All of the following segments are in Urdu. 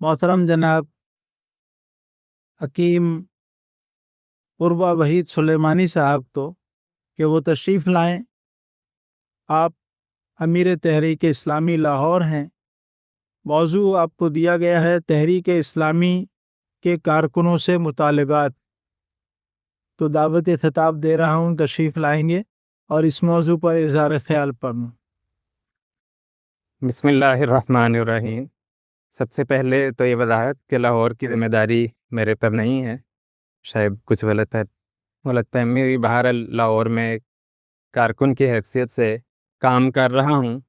محترم جناب حکیم قربہ وحید سلیمانی صاحب کو کہ وہ تشریف لائیں۔ آپ امیر تحریک اسلامی لاہور ہیں۔ موضوع آپ کو دیا گیا ہے تحریک اسلامی کے کارکنوں سے مطالبات۔ تو دعوت خطاب دے رہا ہوں، تشریف لائیں گے اور اس موضوع پر اظہار خیال پڑھوں۔ بسم اللہ الرحمن الرحیم۔ سب سے پہلے تو یہ وضاحت کہ لاہور کی ذمہ داری میرے پر نہیں ہے، شاید کچھ غلط فہمی ہوئی۔ بہرحال لاہور میں ایک کارکن کی حیثیت سے کام کر رہا ہوں۔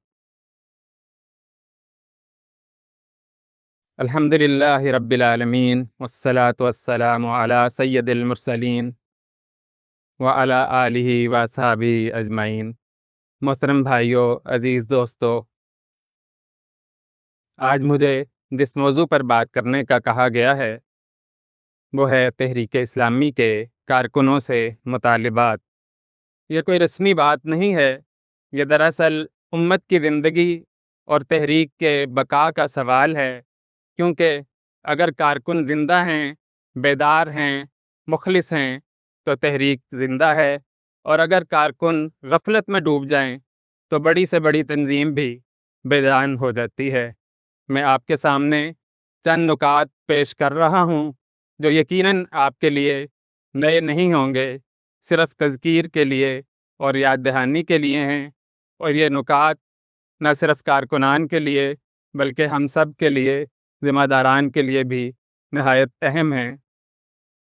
الحمدللہ رب العالمین والصلاة والسلام علی سید المرسلین وعلی آلہ واصحابہ اجمعین۔ محترم بھائیوں، عزیز دوستو، آج مجھے جس موضوع پر بات کرنے کا کہا گیا ہے وہ ہے تحریک اسلامی کے کارکنوں سے مطالبات۔ یہ کوئی رسمی بات نہیں ہے، یہ دراصل امت کی زندگی اور تحریک کے بقا کا سوال ہے، کیونکہ اگر کارکن زندہ ہیں، بیدار ہیں، مخلص ہیں تو تحریک زندہ ہے، اور اگر کارکن غفلت میں ڈوب جائیں تو بڑی سے بڑی تنظیم بھی بے جان ہو جاتی ہے۔ میں آپ کے سامنے چند نکات پیش کر رہا ہوں جو یقیناً آپ کے لیے نئے نہیں ہوں گے، صرف تذکیر کے لیے اور یاد دہانی کے لیے ہیں، اور یہ نکات نہ صرف کارکنان کے لیے بلکہ ہم سب کے لیے، ذمہ داران کے لیے بھی نہایت اہم ہیں۔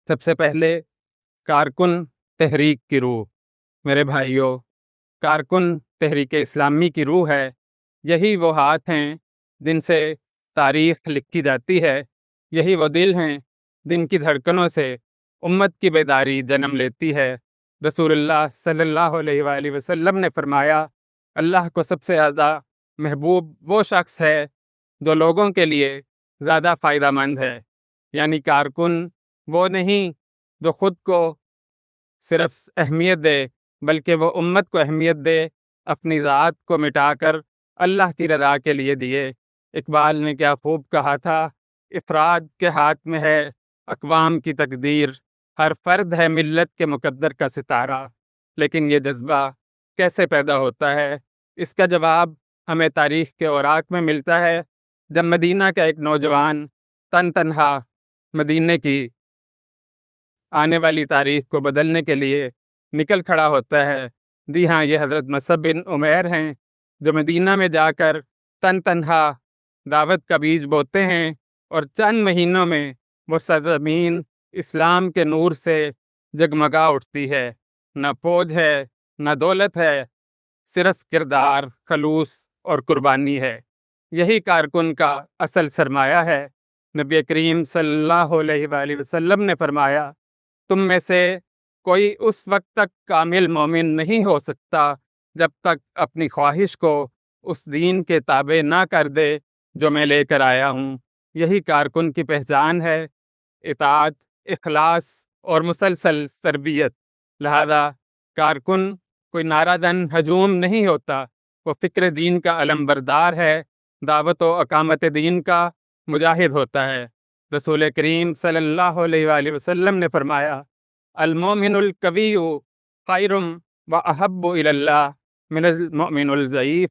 سب سے پہلے کارکن تحریک کی روح۔ میرے بھائیوں، کارکن تحریک اسلامی کی روح ہے۔ یہی وہ ہاتھ ہیں جن سے تاریخ لکھی جاتی ہے، یہی وہ دل ہیں جن کی دھڑکنوں سے امت کی بیداری جنم لیتی ہے۔ رسول اللہ صلی اللہ علیہ وآلہ وسلم نے فرمایا، اللہ کو سب سے زیادہ محبوب وہ شخص ہے جو لوگوں کے لیے زیادہ فائدہ مند ہے۔ یعنی کارکن وہ نہیں جو خود کو صرف اہمیت دے بلکہ وہ امت کو اہمیت دے، اپنی ذات کو مٹا کر اللہ کی رضا کے لیے دیے۔ اقبال نے کیا خوب کہا تھا، افراد کے ہاتھ میں ہے اقوام کی تقدیر، ہر فرد ہے ملت کے مقدر کا ستارہ۔ لیکن یہ جذبہ کیسے پیدا ہوتا ہے؟ اس کا جواب ہمیں تاریخ کے اوراق میں ملتا ہے، جب مدینہ کا ایک نوجوان تنہا مدینہ کی آنے والی تاریخ کو بدلنے کے لیے نکل کھڑا ہوتا ہے۔ جی ہاں، یہ حضرت مصعب بن عمیر ہیں جو مدینہ میں جا کر تنہا دعوت کا بیج بوتے ہیں، اور چند مہینوں میں وہ سرزمین اسلام کے نور سے جگمگا اٹھتی ہے۔ نہ فوج ہے، نہ دولت ہے، صرف کردار، خلوص اور قربانی ہے۔ یہی کارکن کا اصل سرمایہ ہے۔ نبی کریم صلی اللہ علیہ وآلہ وسلم نے فرمایا، تم میں سے کوئی اس وقت تک کامل مومن نہیں ہو سکتا جب تک اپنی خواہش کو اس دین کے تابع نہ کر دے جو میں لے کر آیا ہوں۔ یہی کارکن کی پہچان ہے، اطاعت، اخلاص اور مسلسل تربیت۔ لہذا کارکن کوئی نعرہ دن ہجوم نہیں ہوتا، وہ فکر دین کا علمبردار ہے، دعوت و اقامت دین کا مجاہد ہوتا ہے۔ رسول کریم صلی اللہ علیہ وآلہ وسلم نے فرمایا، المومن القوی خیر و احب الی اللہ من المؤمن الضعیف۔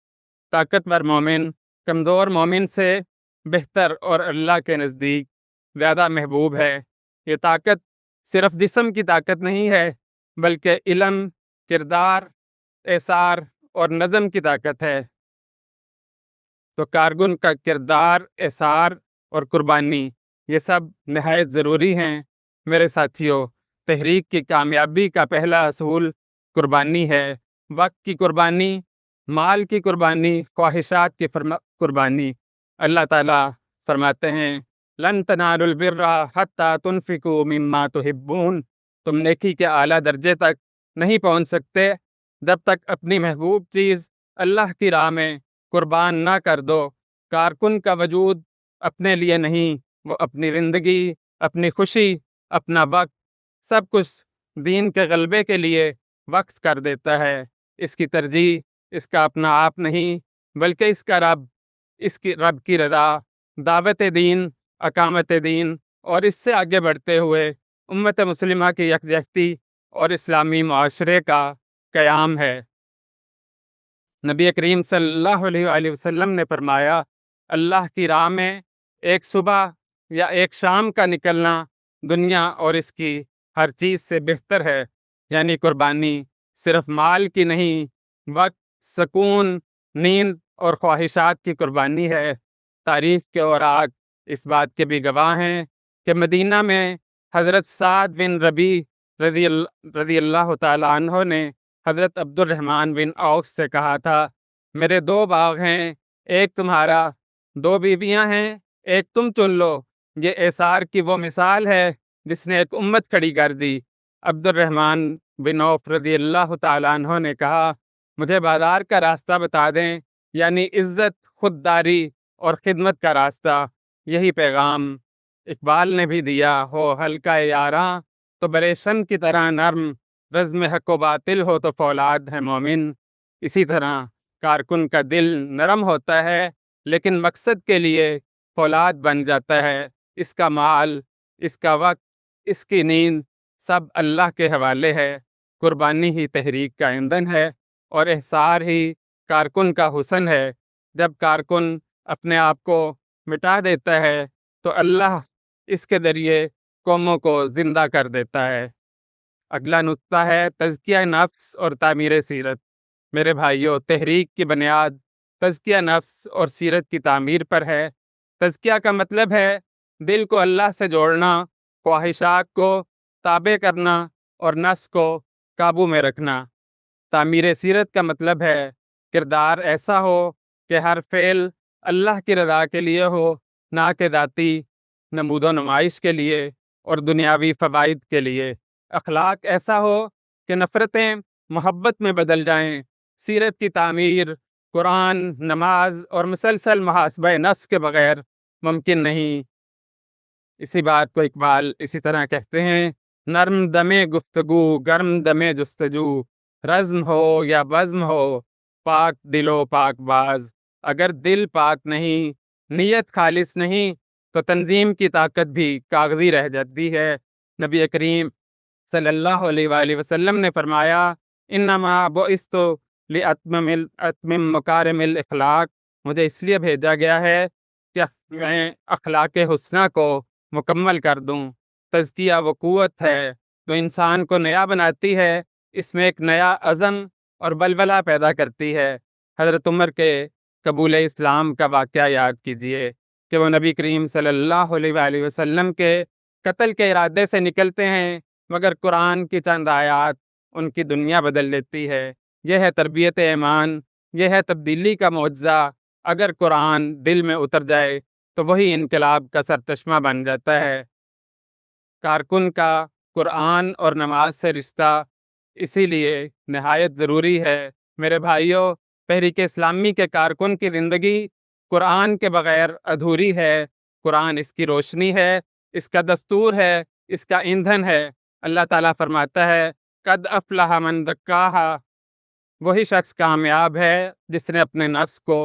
طاقتور مومن کمزور مومن سے بہتر اور اللہ کے نزدیک زیادہ محبوب ہے۔ یہ طاقت صرف جسم کی طاقت نہیں ہے بلکہ علم، کردار، اعصار اور نظم کی طاقت ہے۔ تو کارکن کا کردار، اعصار اور قربانی، یہ سب نہایت ضروری ہیں۔ میرے ساتھیوں، تحریک کی کامیابی کا پہلا اصول قربانی ہے۔ وقت کی قربانی، مال کی قربانی، خواہشات کی قربانی۔ اللہ تعالیٰ فرماتے ہیں، لن تنالوا البر حتی تنفقوا مما تحبون۔ تم نیکی کے اعلیٰ درجے تک نہیں پہنچ سکتے جب تک اپنی محبوب چیز اللہ کی راہ میں قربان نہ کر دو۔ کارکن کا وجود اپنے لیے نہیں، وہ اپنی زندگی، اپنی خوشی، اپنا وقت، سب کچھ دین کے غلبے کے لیے وقف کر دیتا ہے۔ اس کی ترجیح اس کا اپنا آپ نہیں بلکہ اس کا رب، اس کی رب کی رضا، دعوت دین اقامت دین اور اس سے آگے بڑھتے ہوئے امت مسلمہ کی یکجہتی اور اسلامی معاشرے کا قیام ہے۔ نبی کریم صلی اللہ علیہ وآلہ وسلم نے فرمایا، اللہ کی راہ میں ایک صبح یا ایک شام کا نکلنا دنیا اور اس کی ہر چیز سے بہتر ہے۔ یعنی قربانی صرف مال کی نہیں، وقت، سکون، نیند اور خواہشات کی قربانی ہے۔ تاریخ کے اوراق اس بات کے بھی گواہ ہیں کہ مدینہ میں حضرت سعد بن ربیع رضی اللہ تعالیٰ عنہ نے حضرت عبد الرحمن بن عوف سے کہا تھا، میرے 2 باغ ہیں، ایک تمہارا، 2 بیویاں ہیں، ایک تم چن لو۔ یہ ایثار کی وہ مثال ہے جس نے ایک امت کھڑی کر دی۔ عبد الرحمن بن عوف رضی اللہ تعالیٰ عنہ نے کہا، مجھے بازار کا راستہ بتا دیں، یعنی عزت، خودداری اور خدمت کا راستہ۔ یہی پیغام اقبال نے بھی دیا، ہو ہلکا یاراں تو بریشم کی طرح نرم، رزم حق و باطل ہو تو فولاد ہے مومن۔ اسی طرح کارکن کا دل نرم ہوتا ہے لیکن مقصد کے لیے فولاد بن جاتا ہے۔ اس کا مال، اس کا وقت، اس کی نیند سب اللہ کے حوالے ہے۔ قربانی ہی تحریک کا ایندھن ہے اور احصار ہی کارکن کا حسن ہے۔ جب کارکن اپنے آپ کو مٹا دیتا ہے تو اللہ اس کے ذریعے قوموں کو زندہ کر دیتا ہے۔ اگلا نقطہ ہے تزکیہ نفس اور تعمیر سیرت۔ میرے بھائیوں، تحریک کی بنیاد تزکیہ نفس اور سیرت کی تعمیر پر ہے۔ تزکیہ کا مطلب ہے دل کو اللہ سے جوڑنا، خواہشات کو تابع کرنا اور نفس کو قابو میں رکھنا۔ تعمیر سیرت کا مطلب ہے کردار ایسا ہو کہ ہر فعل اللہ کی رضا کے لیے ہو، نہ کہ ذاتی نمود و نمائش کے لیے اور دنیاوی فوائد کے لیے۔ اخلاق ایسا ہو کہ نفرتیں محبت میں بدل جائیں۔ سیرت کی تعمیر قرآن، نماز اور مسلسل محاسبہ نفس کے بغیر ممکن نہیں۔ اسی بات کو اقبال اسی طرح کہتے ہیں، نرم دمے گفتگو، گرم دمے جستجو، رزم ہو یا بزم ہو، پاک دل و پاک باز۔ اگر دل پاک نہیں، نیت خالص نہیں، تو تنظیم کی طاقت بھی کاغذی رہ جاتی ہے۔ نبی کریم صلی اللہ علیہ وآلہ وسلم نے فرمایا، انما بعثت لأتمم مکارم الاخلاق، مجھے اس لیے بھیجا گیا ہے کہ میں اخلاق حسنہ کو مکمل کر دوں۔ تزکیہ وہ قوت ہے جو انسان کو نیا بناتی ہے، اس میں ایک نیا عزم اور بلبلہ پیدا کرتی ہے۔ حضرت عمر کے قبول اسلام کا واقعہ یاد کیجئے کہ وہ نبی کریم صلی اللہ علیہ وآلہ وسلم کے قتل کے ارادے سے نکلتے ہیں، مگر قرآن کی چند آیات ان کی دنیا بدل لیتی ہے۔ یہ ہے تربیت ایمان، یہ ہے تبدیلی کا معجزہ۔ اگر قرآن دل میں اتر جائے تو وہی انقلاب کا سرچشمہ بن جاتا ہے۔ کارکن کا قرآن اور نماز سے رشتہ اسی لیے نہایت ضروری ہے۔ میرے بھائیوں، تحریک اسلامی کے کارکن کی زندگی قرآن کے بغیر ادھوری ہے۔ قرآن اس کی روشنی ہے، اس کا دستور ہے، اس کا ایندھن ہے۔ اللہ تعالیٰ فرماتا ہے، قد افلح من زکاہا، وہی شخص کامیاب ہے جس نے اپنے نفس کو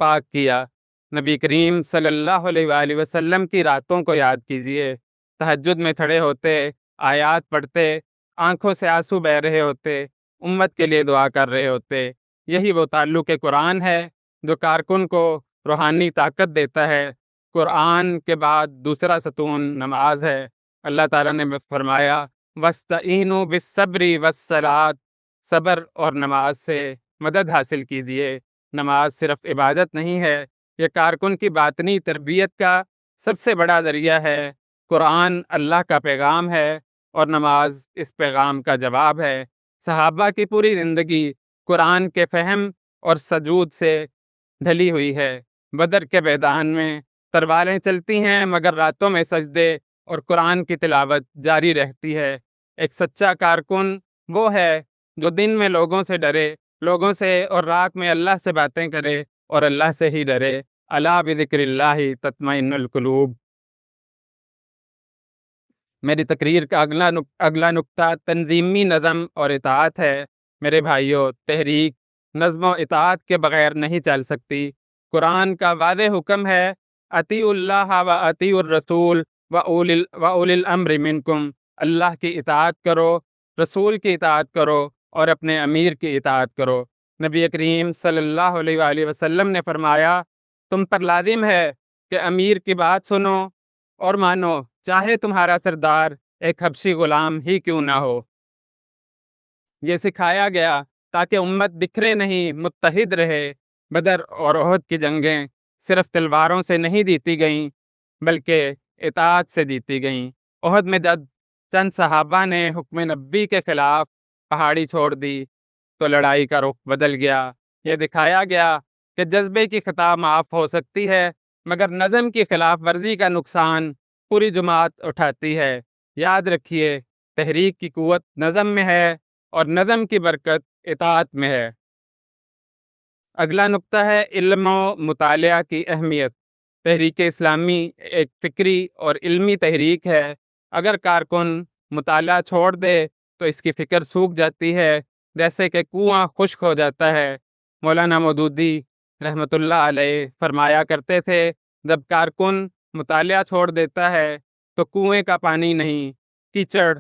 پاک کیا۔ نبی کریم صلی اللہ علیہ وآلہ وسلم کی راتوں کو یاد کیجئے۔ تہجد میں کھڑے ہوتے، آیات پڑھتے، آنکھوں سے آنسو بہہ رہے ہوتے، امت کے لیے دعا کر رہے ہوتے۔ یہی وہ تعلق قرآن ہے جو کارکن کو روحانی طاقت دیتا ہے۔ قرآن کے بعد دوسرا ستون نماز ہے۔ اللہ تعالیٰ نے فرمایا، وَاسْتَعِینُوا بِالصَّبْرِ وَالصَّلَاةِ، صبر اور نماز سے مدد حاصل کیجئے۔ نماز صرف عبادت نہیں ہے، یہ کارکن کی باطنی تربیت کا سب سے بڑا ذریعہ ہے۔ قرآن اللہ کا پیغام ہے اور نماز اس پیغام کا جواب ہے۔ صحابہ کی پوری زندگی قرآن کے فہم اور سجود سے ڈھلی ہوئی ہے۔ بدر کے میدان میں تلواریں چلتی ہیں مگر راتوں میں سجدے اور قرآن کی تلاوت جاری رہتی ہے۔ ایک سچا کارکن وہ ہے جو دن میں لوگوں سے ڈرے، لوگوں سے، اور رات میں اللہ سے باتیں کرے اور اللہ سے ہی ڈرے۔ الا بذکر اللہ تطمئن القلوب۔ میری تقریر کا اگلا نقطہ تنظیمی نظم اور اطاعت ہے۔ میرے بھائیوں، تحریک نظم و اطاعت کے بغیر نہیں چل سکتی۔ قرآن کا واضح حکم ہے اطیعوا اللہ و اطیعوا الرسول و اولی الامر منکم، اللہ کی اطاعت کرو، رسول کی اطاعت کرو اور اپنے امیر کی اطاعت کرو۔ نبی کریم صلی اللہ علیہ وآلہ وسلم نے فرمایا، تم پر لازم ہے کہ امیر کی بات سنو اور مانو، چاہے تمہارا سردار ایک حبشی غلام ہی کیوں نہ ہو۔ یہ سکھایا گیا تاکہ امت بکھرے نہیں، متحد رہے۔ بدر اور احد کی جنگیں صرف تلواروں سے نہیں جیتی گئیں بلکہ اطاعت سے جیتی گئیں۔ احد میں جب چند صحابہ نے حکم نبی کے خلاف پہاڑی چھوڑ دی تو لڑائی کا رخ بدل گیا۔ یہ دکھایا گیا کہ جذبے کی خطا معاف ہو سکتی ہے مگر نظم کی خلاف ورزی کا نقصان پوری جماعت اٹھاتی ہے۔ یاد رکھیے، تحریک کی قوت نظم میں ہے اور نظم کی برکت اطاعت میں ہے۔ اگلا نقطہ ہے علم و مطالعہ کی اہمیت۔ تحریک اسلامی ایک فکری اور علمی تحریک ہے۔ اگر کارکن مطالعہ چھوڑ دے تو اس کی فکر سوکھ جاتی ہے، جیسے کہ کنواں خشک ہو جاتا ہے۔ مولانا مودودی رحمۃ اللہ علیہ فرمایا کرتے تھے، جب کارکن مطالعہ چھوڑ دیتا ہے تو کنویں کا پانی نہیں، کیچڑ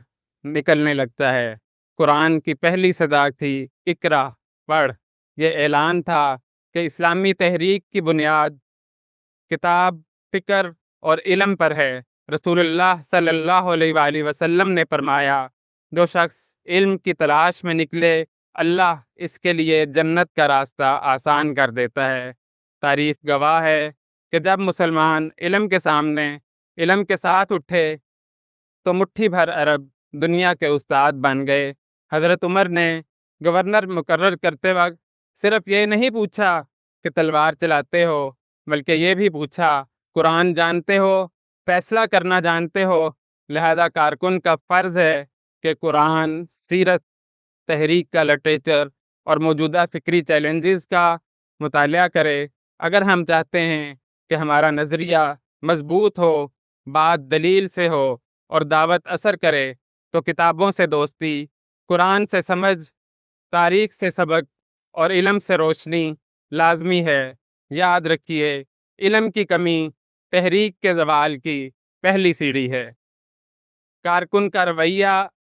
نکلنے لگتا ہے۔ قرآن کی پہلی صدا تھی اقرا، پڑھ۔ یہ اعلان تھا کہ اسلامی تحریک کی بنیاد کتاب، فکر اور علم پر ہے۔ رسول اللہ صلی اللہ علیہ وآلہ وسلم نے فرمایا، جو شخص علم کی تلاش میں نکلے، اللہ اس کے لیے جنت کا راستہ آسان کر دیتا ہے۔ تاریخ گواہ ہے کہ جب مسلمان علم کے سامنے علم کے ساتھ اٹھے تو مٹھی بھر عرب دنیا کے استاد بن گئے۔ حضرت عمر نے گورنر مقرر کرتے وقت صرف یہ نہیں پوچھا کہ تلوار چلاتے ہو، بلکہ یہ بھی پوچھا قرآن جانتے ہو، فیصلہ کرنا جانتے ہو۔ لہذا کارکن کا فرض ہے کہ قرآن، سیرت، تحریک کا لٹریچر اور موجودہ فکری چیلنجز کا مطالعہ کرے۔ اگر ہم چاہتے ہیں کہ ہمارا نظریہ مضبوط ہو، بات دلیل سے ہو اور دعوت اثر کرے تو کتابوں سے دوستی، قرآن سے سمجھ، تاریخ سے سبق اور علم سے روشنی لازمی ہے۔ یاد رکھیے، علم کی کمی تحریک کے زوال کی پہلی سیڑھی ہے۔ کارکن کا رویہ،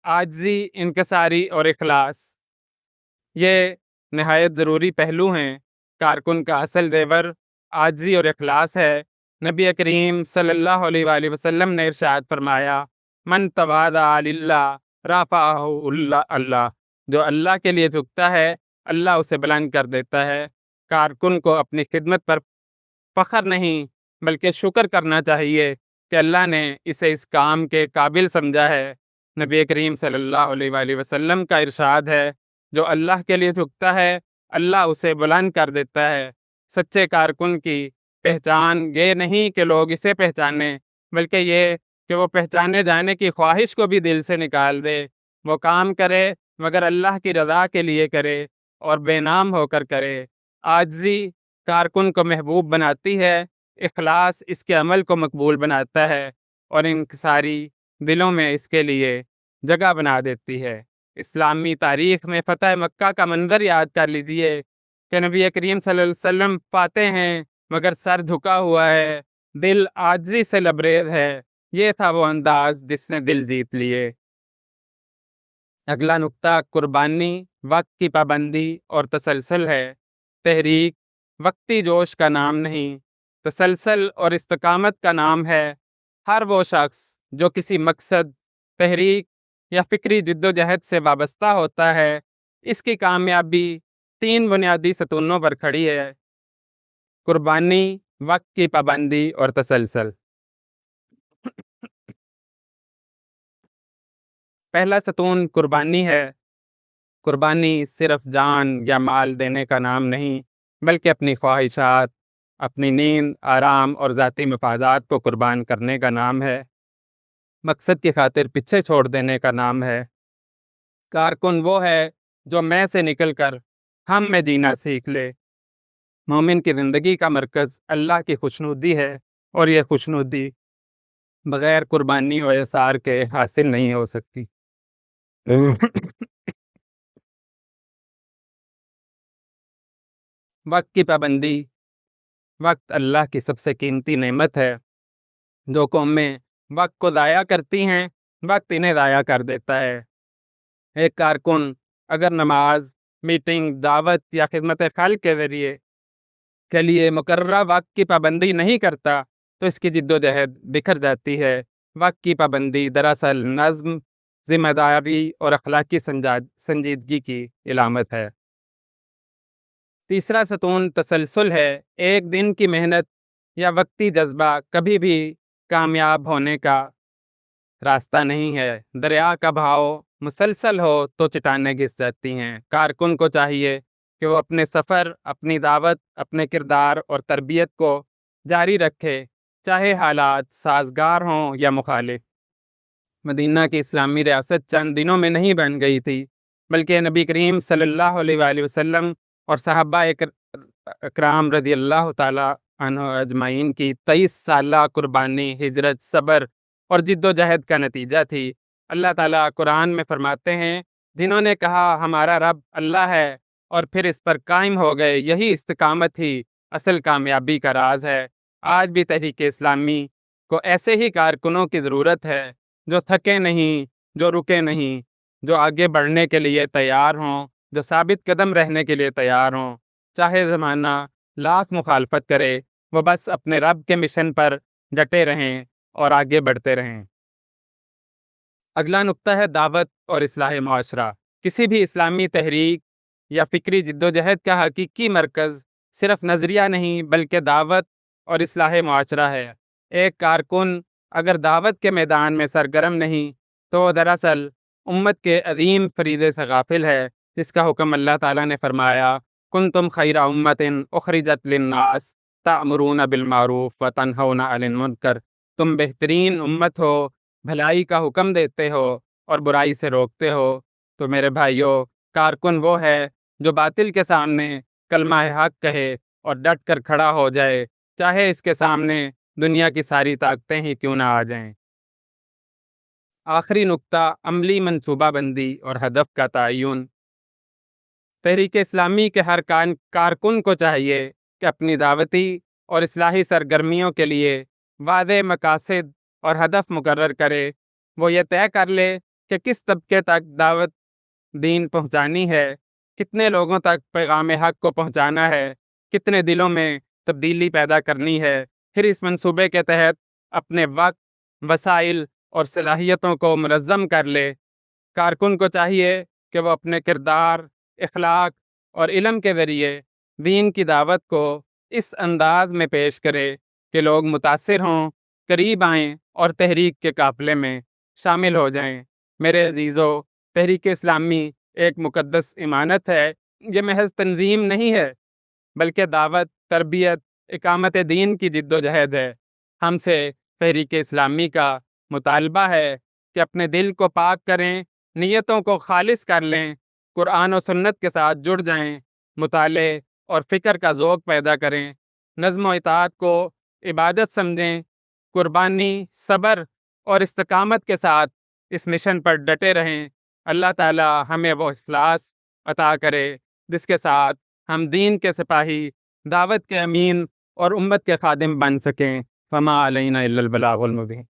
عاجزی، انکساری اور اخلاص، یہ نہایت ضروری پہلو ہیں۔ کارکن کا اصل زیور عاجزی اور اخلاص ہے۔ نبی کریم صلی اللہ علیہ وآلہ وسلم نے ارشاد فرمایا، من تواضع للہ رفعہ اللہ، جو اللہ کے لیے جھکتا ہے اللہ اسے بلند کر دیتا ہے۔ کارکن کو اپنی خدمت پر فخر نہیں بلکہ شکر کرنا چاہیے کہ اللہ نے اسے اس کام کے قابل سمجھا ہے۔ نبی کریم صلی اللہ علیہ وآلہ وسلم کا ارشاد ہے، جو اللہ کے لیے جھکتا ہے اللہ اسے بلند کر دیتا ہے۔ سچے کارکن کی پہچان یہ نہیں کہ لوگ اسے پہچانیں، بلکہ یہ کہ وہ پہچانے جانے کی خواہش کو بھی دل سے نکال دے۔ وہ کام کرے مگر اللہ کی رضا کے لیے کرے اور بے نام ہو کر کرے۔ عاجزی کارکن کو محبوب بناتی ہے، اخلاص اس کے عمل کو مقبول بناتا ہے اور انکساری دلوں میں اس کے لیے جگہ بنا دیتی ہے۔ اسلامی تاریخ میں فتح مکہ کا منظر یاد کر لیجئے کہ نبی کریم صلی اللہ علیہ وسلم فاتح ہیں مگر سر جھکا ہوا ہے، دل عاجزی سے لبریز ہے۔ یہ تھا وہ انداز جس نے دل جیت لیے۔ اگلا نقطہ قربانی، وقت کی پابندی اور تسلسل ہے۔ تحریک وقتی جوش کا نام نہیں، تسلسل اور استقامت کا نام ہے۔ ہر وہ شخص جو کسی مقصد، تحریک یا فکری جد و جہد سے وابستہ ہوتا ہے، اس کی کامیابی 3 بنیادی ستونوں پر کھڑی ہے: قربانی، وقت کی پابندی اور تسلسل۔ پہلا ستون قربانی ہے۔ قربانی صرف جان یا مال دینے کا نام نہیں، بلکہ اپنی خواہشات، اپنی نیند، آرام اور ذاتی مفادات کو قربان کرنے کا نام ہے۔ مقصد کی خاطر پیچھے چھوڑ دینے کا نام ہے۔ کارکن وہ ہے جو میں سے نکل کر ہم میں جینا سیکھ لے۔ مومن کی زندگی کا مرکز اللہ کی خوشنودی ہے اور یہ خوشنودی بغیر قربانی و اثار کے حاصل نہیں ہو سکتی۔ وقت کی پابندی، وقت اللہ کی سب سے قیمتی نعمت ہے۔ جو قومیں وقت کو ضائع کرتی ہیں وقت انہیں ضائع کر دیتا ہے۔ ایک کارکن اگر نماز، میٹنگ، دعوت یا خدمت خلق کے لیے مقررہ وقت کی پابندی نہیں کرتا تو اس کی جد و جہد بکھر جاتی ہے۔ وقت کی پابندی دراصل نظم، ذمہ داری اور اخلاقی سنجیدگی کی علامت ہے۔ تیسرا ستون تسلسل ہے۔ ایک دن کی محنت یا وقتی جذبہ کبھی بھی کامیاب ہونے کا راستہ نہیں ہے۔ دریا کا بہاؤ مسلسل ہو تو چٹانیں گھس جاتی ہیں۔ کارکن کو چاہیے کہ وہ اپنے سفر، اپنی دعوت، اپنے کردار اور تربیت کو جاری رکھے، چاہے حالات سازگار ہوں یا مخالف۔ مدینہ کی اسلامی ریاست چند دنوں میں نہیں بن گئی تھی، بلکہ نبی کریم صلی اللہ علیہ وآلہ وسلم اور صحابہ اکرام رضی اللہ تعالیٰ عنہ اجمعین کی 23 سالہ قربانی، ہجرت، صبر اور جد و جہد کا نتیجہ تھی۔ اللہ تعالیٰ قرآن میں فرماتے ہیں، جنہوں نے کہا ہمارا رب اللہ ہے اور پھر اس پر قائم ہو گئے، یہی استقامت ہی اصل کامیابی کا راز ہے۔ آج بھی تحریک اسلامی کو ایسے ہی کارکنوں کی ضرورت ہے جو تھکے نہیں، جو رکے نہیں، جو آگے بڑھنے کے لیے تیار ہوں، جو ثابت قدم رہنے کے لیے تیار ہوں۔ چاہے زمانہ لاکھ مخالفت کرے، وہ بس اپنے رب کے مشن پر ڈٹے رہیں اور آگے بڑھتے رہیں۔ اگلا نقطہ ہے دعوت اور اصلاح معاشرہ۔ کسی بھی اسلامی تحریک یا فکری جد و جہد کا حقیقی مرکز صرف نظریہ نہیں بلکہ دعوت اور اصلاح معاشرہ ہے۔ ایک کارکن اگر دعوت کے میدان میں سرگرم نہیں تو وہ دراصل امت کے عظیم فریضے سے غافل ہے، جس کا حکم اللہ تعالیٰ نے فرمایا، کنتم خیر امت اخرجت للناس تأمرون بالمعروف وتنہون عن المنکر۔ تم بہترین امت ہو، بھلائی کا حکم دیتے ہو اور برائی سے روکتے ہو۔ تو میرے بھائیوں، کارکن وہ ہے جو باطل کے سامنے کلمہ حق کہے اور ڈٹ کر کھڑا ہو جائے، چاہے اس کے سامنے دنیا کی ساری طاقتیں ہی کیوں نہ آ جائیں۔ آخری نقطہ عملی منصوبہ بندی اور ہدف کا تعین۔ تحریک اسلامی کے ہر کارکن کو چاہیے کہ اپنی دعوتی اور اصلاحی سرگرمیوں کے لیے واضح مقاصد اور ہدف مقرر کرے۔ وہ یہ طے کر لے کہ کس طبقے تک دعوت دین پہنچانی ہے، کتنے لوگوں تک پیغام حق کو پہنچانا ہے، کتنے دلوں میں تبدیلی پیدا کرنی ہے۔ پھر اس منصوبے کے تحت اپنے وقت، وسائل اور صلاحیتوں کو منظم کر لے۔ کارکن کو چاہیے کہ وہ اپنے کردار، اخلاق اور علم کے ذریعے دین کی دعوت کو اس انداز میں پیش کرے کہ لوگ متاثر ہوں، قریب آئیں اور تحریک کے قافلے میں شامل ہو جائیں۔ میرے عزیزو، تحریک اسلامی ایک مقدس امانت ہے۔ یہ محض تنظیم نہیں ہے بلکہ دعوت، تربیت، اقامت دین کی جد و جہد ہے۔ ہم سے تحریک اسلامی کا مطالبہ ہے کہ اپنے دل کو پاک کریں، نیتوں کو خالص کر لیں، قرآن و سنت کے ساتھ جڑ جائیں، مطالعے اور فکر کا ذوق پیدا کریں، نظم و اطاعت کو عبادت سمجھیں، قربانی، صبر اور استقامت کے ساتھ اس مشن پر ڈٹے رہیں۔ اللہ تعالی ہمیں وہ اخلاص عطا کرے جس کے ساتھ ہم دین کے سپاہی، دعوت کے امین اور امت کے خادم بن سکیں۔ فما علینا الا البلاغ المبین۔